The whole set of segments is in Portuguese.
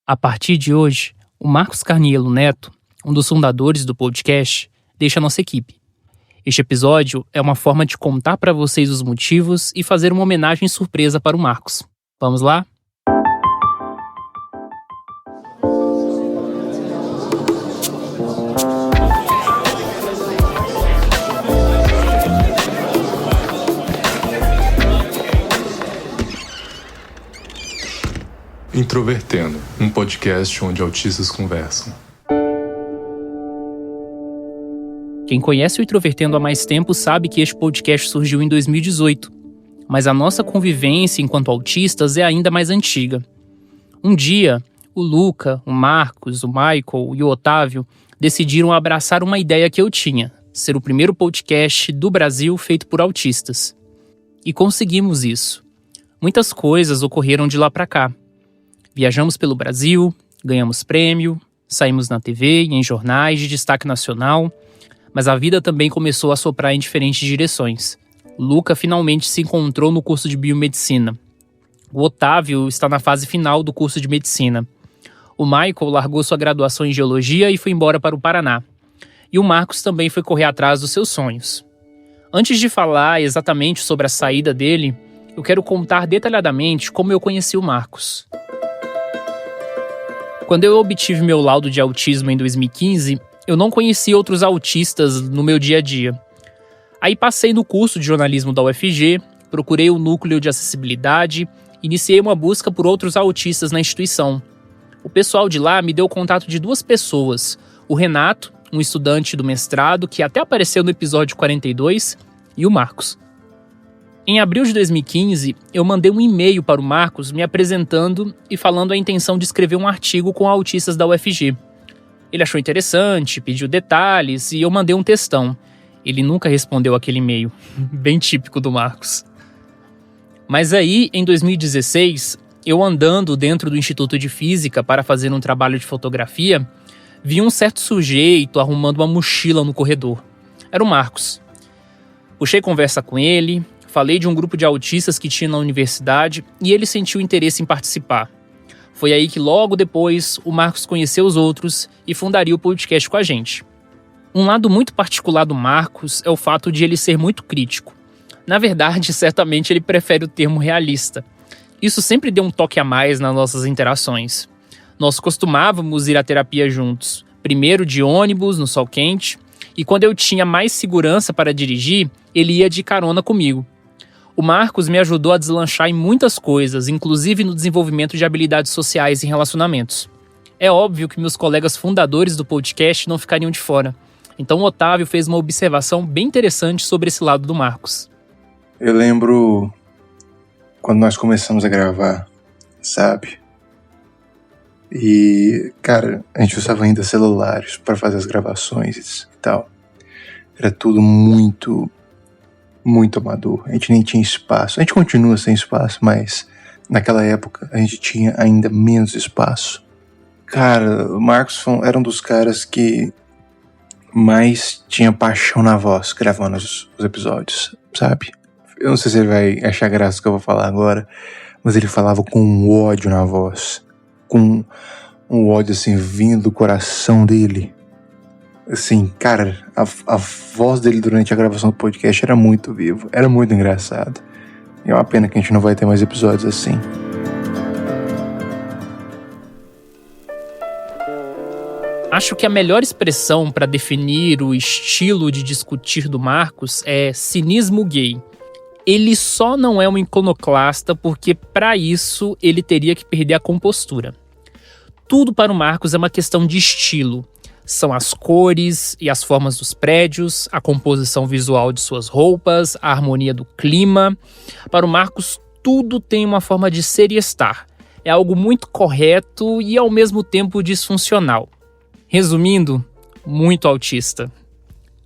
A partir de hoje, o Marcos Carniello Neto, um dos fundadores do podcast, deixa a nossa equipe. Este episódio é uma forma de contar para vocês os motivos e fazer uma homenagem surpresa para o Marcos. Vamos lá? Introvertendo, um podcast onde autistas conversam. Quem conhece o Introvertendo há mais tempo sabe que este podcast surgiu em 2018, mas a nossa convivência enquanto autistas é ainda mais antiga. Um dia, o Luca, o Marcos, o Michael e o Otávio decidiram abraçar uma ideia que eu tinha, ser o primeiro podcast do Brasil feito por autistas. E conseguimos isso. Muitas coisas ocorreram de lá para cá. Viajamos pelo Brasil, ganhamos prêmio, saímos na TV e em jornais de destaque nacional, mas a vida também começou a soprar em diferentes direções. O Luca finalmente se encontrou no curso de biomedicina. O Otávio está na fase final do curso de medicina. O Michael largou sua graduação em geologia e foi embora para o Paraná. E o Marcos também foi correr atrás dos seus sonhos. Antes de falar exatamente sobre a saída dele, eu quero contar detalhadamente como eu conheci o Marcos. Quando eu obtive meu laudo de autismo em 2015, eu não conhecia outros autistas no meu dia a dia. Aí passei no curso de jornalismo da UFG, procurei o núcleo de acessibilidade, iniciei uma busca por outros autistas na instituição. O pessoal de lá me deu o contato de duas pessoas, o Renato, um estudante do mestrado que até apareceu no episódio 42, e o Marcos. Em abril de 2015, eu mandei um e-mail para o Marcos me apresentando e falando a intenção de escrever um artigo com autistas da UFG. Ele achou interessante, pediu detalhes e eu mandei um textão. Ele nunca respondeu aquele e-mail, bem típico do Marcos. Mas aí, em 2016, eu andando dentro do Instituto de Física para fazer um trabalho de fotografia, vi um certo sujeito arrumando uma mochila no corredor. Era o Marcos. Puxei conversa com ele. Falei de um grupo de autistas que tinha na universidade e ele sentiu interesse em participar. Foi aí que logo depois o Marcos conheceu os outros e fundaria o podcast com a gente. Um lado muito particular do Marcos é o fato de ele ser muito crítico. Na verdade, certamente ele prefere o termo realista. Isso sempre deu um toque a mais nas nossas interações. Nós costumávamos ir à terapia juntos, primeiro de ônibus no sol quente, e quando eu tinha mais segurança para dirigir, ele ia de carona comigo. O Marcos me ajudou a deslanchar em muitas coisas, inclusive no desenvolvimento de habilidades sociais e relacionamentos. É óbvio que meus colegas fundadores do podcast não ficariam de fora. Então o Otávio fez uma observação bem interessante sobre esse lado do Marcos. Eu lembro quando nós começamos a gravar, sabe? E, cara, a gente usava ainda celulares para fazer as gravações e tal. Era tudo muito amador, a gente nem tinha espaço. A gente continua sem espaço, mas naquela época a gente tinha ainda menos espaço. Cara, o Marcos era um dos caras que mais tinha paixão na voz gravando os episódios, sabe? Eu não sei se ele vai achar graça do que eu vou falar agora, mas ele falava com um ódio na voz, com um ódio assim vindo do coração dele. Assim, cara, a voz dele durante a gravação do podcast era muito viva, era muito engraçado. E é uma pena que a gente não vai ter mais episódios assim. Acho que a melhor expressão para definir o estilo de discutir do Marcos é cinismo gay. Ele só não é um iconoclasta porque, para isso, ele teria que perder a compostura. Tudo para o Marcos é uma questão de estilo. São as cores e as formas dos prédios, a composição visual de suas roupas, a harmonia do clima. Para o Marcos, tudo tem uma forma de ser e estar. É algo muito correto e, ao mesmo tempo, disfuncional. Resumindo, muito autista.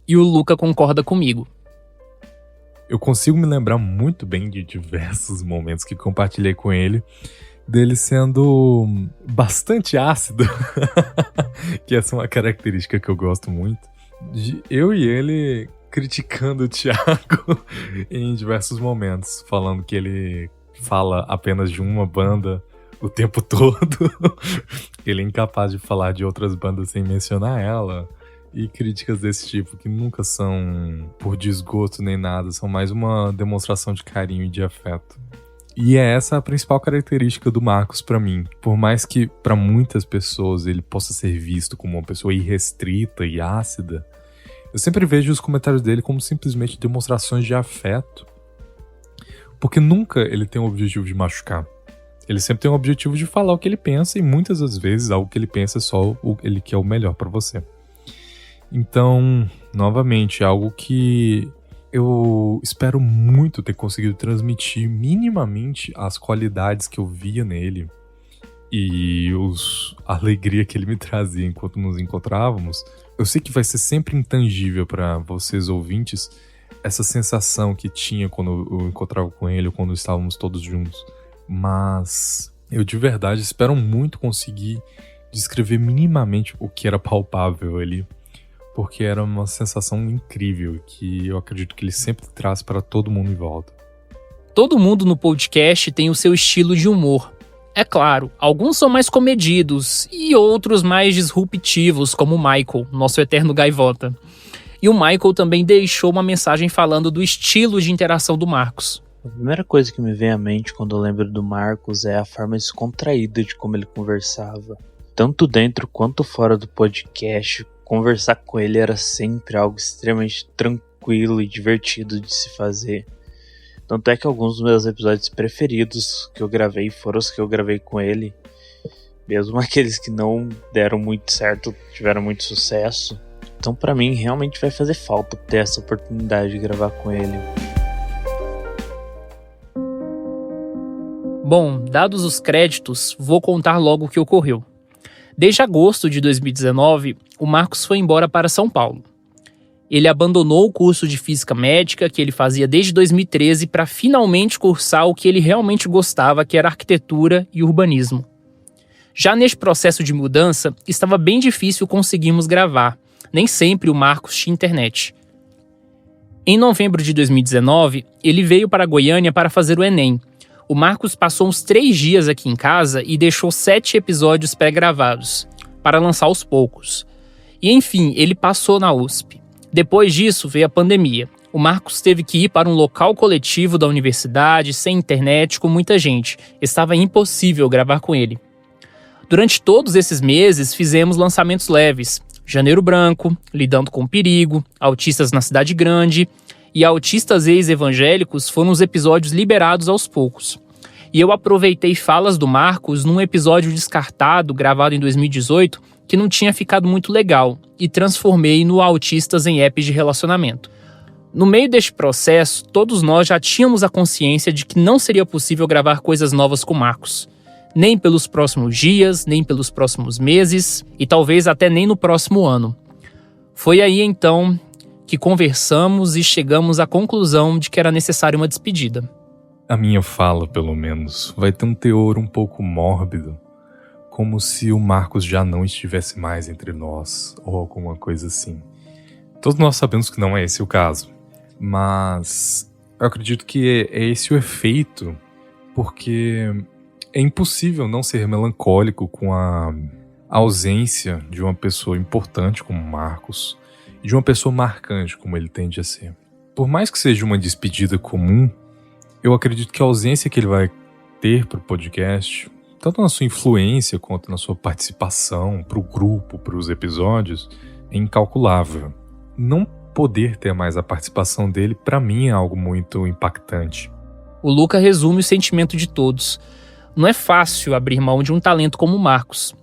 E o Luca concorda comigo. Eu consigo me lembrar muito bem de diversos momentos que compartilhei com ele, dele sendo bastante ácido, que essa é uma característica que eu gosto muito. Eu e ele criticando o Thiago em diversos momentos, falando que ele fala apenas de uma banda o tempo todo. Ele é incapaz de falar de outras bandas sem mencionar ela. E críticas desse tipo, que nunca são por desgosto nem nada, são mais uma demonstração de carinho e de afeto. E é essa a principal característica do Marcos pra mim. Por mais que pra muitas pessoas ele possa ser visto como uma pessoa irrestrita e ácida, eu sempre vejo os comentários dele como simplesmente demonstrações de afeto. Porque nunca ele tem o objetivo de machucar. Ele sempre tem o objetivo de falar o que ele pensa, e muitas das vezes algo que ele pensa é só o que ele quer o melhor pra você. Então, novamente, algo que eu espero muito ter conseguido transmitir minimamente as qualidades que eu via nele e a alegria que ele me trazia enquanto nos encontrávamos. Eu sei que vai ser sempre intangível para vocês ouvintes essa sensação que tinha quando eu encontrava com ele ou quando estávamos todos juntos, mas eu de verdade espero muito conseguir descrever minimamente o que era palpável ali, porque era uma sensação incrível que eu acredito que ele sempre traz para todo mundo em volta. Todo mundo no podcast tem o seu estilo de humor. É claro, alguns são mais comedidos e outros mais disruptivos, como o Michael, nosso eterno gaivota. E o Michael também deixou uma mensagem falando do estilo de interação do Marcos. A primeira coisa que me vem à mente quando eu lembro do Marcos é a forma descontraída de como ele conversava. Tanto dentro quanto fora do podcast, conversar com ele era sempre algo extremamente tranquilo e divertido de se fazer. Tanto é que alguns dos meus episódios preferidos que eu gravei foram os que eu gravei com ele. Mesmo aqueles que não deram muito certo, tiveram muito sucesso. Então pra mim realmente vai fazer falta ter essa oportunidade de gravar com ele. Bom, dados os créditos, vou contar logo o que ocorreu. Desde agosto de 2019, o Marcos foi embora para São Paulo. Ele abandonou o curso de Física Médica que ele fazia desde 2013 para finalmente cursar o que ele realmente gostava, que era arquitetura e urbanismo. Já neste processo de mudança, estava bem difícil conseguirmos gravar. Nem sempre o Marcos tinha internet. Em novembro de 2019, ele veio para Goiânia para fazer o Enem. O Marcos passou uns 3 dias aqui em casa e deixou 7 episódios pré-gravados, para lançar aos poucos. E enfim, ele passou na USP. Depois disso veio a pandemia. O Marcos teve que ir para um local coletivo da universidade, sem internet, com muita gente. Estava impossível gravar com ele. Durante todos esses meses, fizemos lançamentos leves. Janeiro Branco, Lidando com o Perigo, Autistas na Cidade Grande e Autistas Ex-Evangélicos foram os episódios liberados aos poucos. E eu aproveitei falas do Marcos num episódio descartado, gravado em 2018, que não tinha ficado muito legal, e transformei no Autistas em Apps de Relacionamento. No meio deste processo, todos nós já tínhamos a consciência de que não seria possível gravar coisas novas com o Marcos. Nem pelos próximos dias, nem pelos próximos meses, e talvez até nem no próximo ano. Foi aí então que conversamos e chegamos à conclusão de que era necessária uma despedida. A minha fala, pelo menos, vai ter um teor um pouco mórbido, como se o Marcos já não estivesse mais entre nós, ou alguma coisa assim. Todos nós sabemos que não é esse o caso, mas eu acredito que é esse o efeito, porque é impossível não ser melancólico com a ausência de uma pessoa importante como Marcos e de uma pessoa marcante como ele tende a ser. Por mais que seja uma despedida comum, eu acredito que a ausência que ele vai ter para o podcast, tanto na sua influência quanto na sua participação para o grupo, para os episódios, é incalculável. Não poder ter mais a participação dele, para mim, é algo muito impactante. O Luca resume o sentimento de todos. Não é fácil abrir mão de um talento como o Marcos.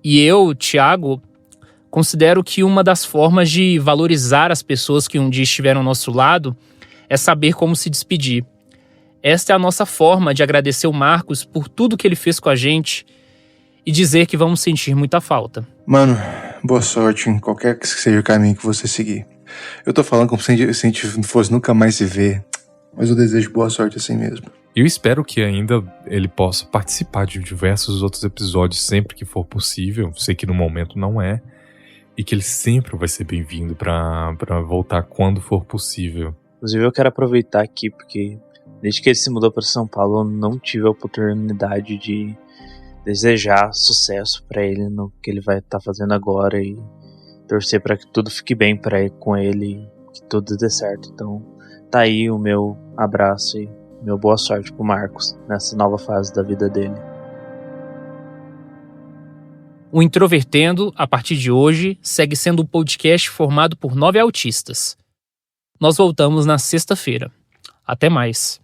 E eu, Thiago, considero que uma das formas de valorizar as pessoas que um dia estiveram ao nosso lado é saber como se despedir. Esta é a nossa forma de agradecer o Marcos por tudo que ele fez com a gente e dizer que vamos sentir muita falta. Mano, boa sorte em qualquer que seja o caminho que você seguir. Eu tô falando como se a gente não fosse nunca mais se ver, mas eu desejo boa sorte assim mesmo. Eu espero que ainda ele possa participar de diversos outros episódios sempre que for possível. Sei que no momento não é. E que ele sempre vai ser bem-vindo pra voltar quando for possível. Inclusive eu quero aproveitar aqui porque desde que ele se mudou para São Paulo eu não tive a oportunidade de desejar sucesso pra ele no que ele vai estar fazendo agora e torcer pra que tudo fique bem com ele, que tudo dê certo. Então, tá aí o meu abraço e meu boa sorte pro Marcos nessa nova fase da vida dele. O Introvertendo, a partir de hoje, segue sendo um podcast formado por 9 autistas. Nós voltamos na sexta-feira. Até mais.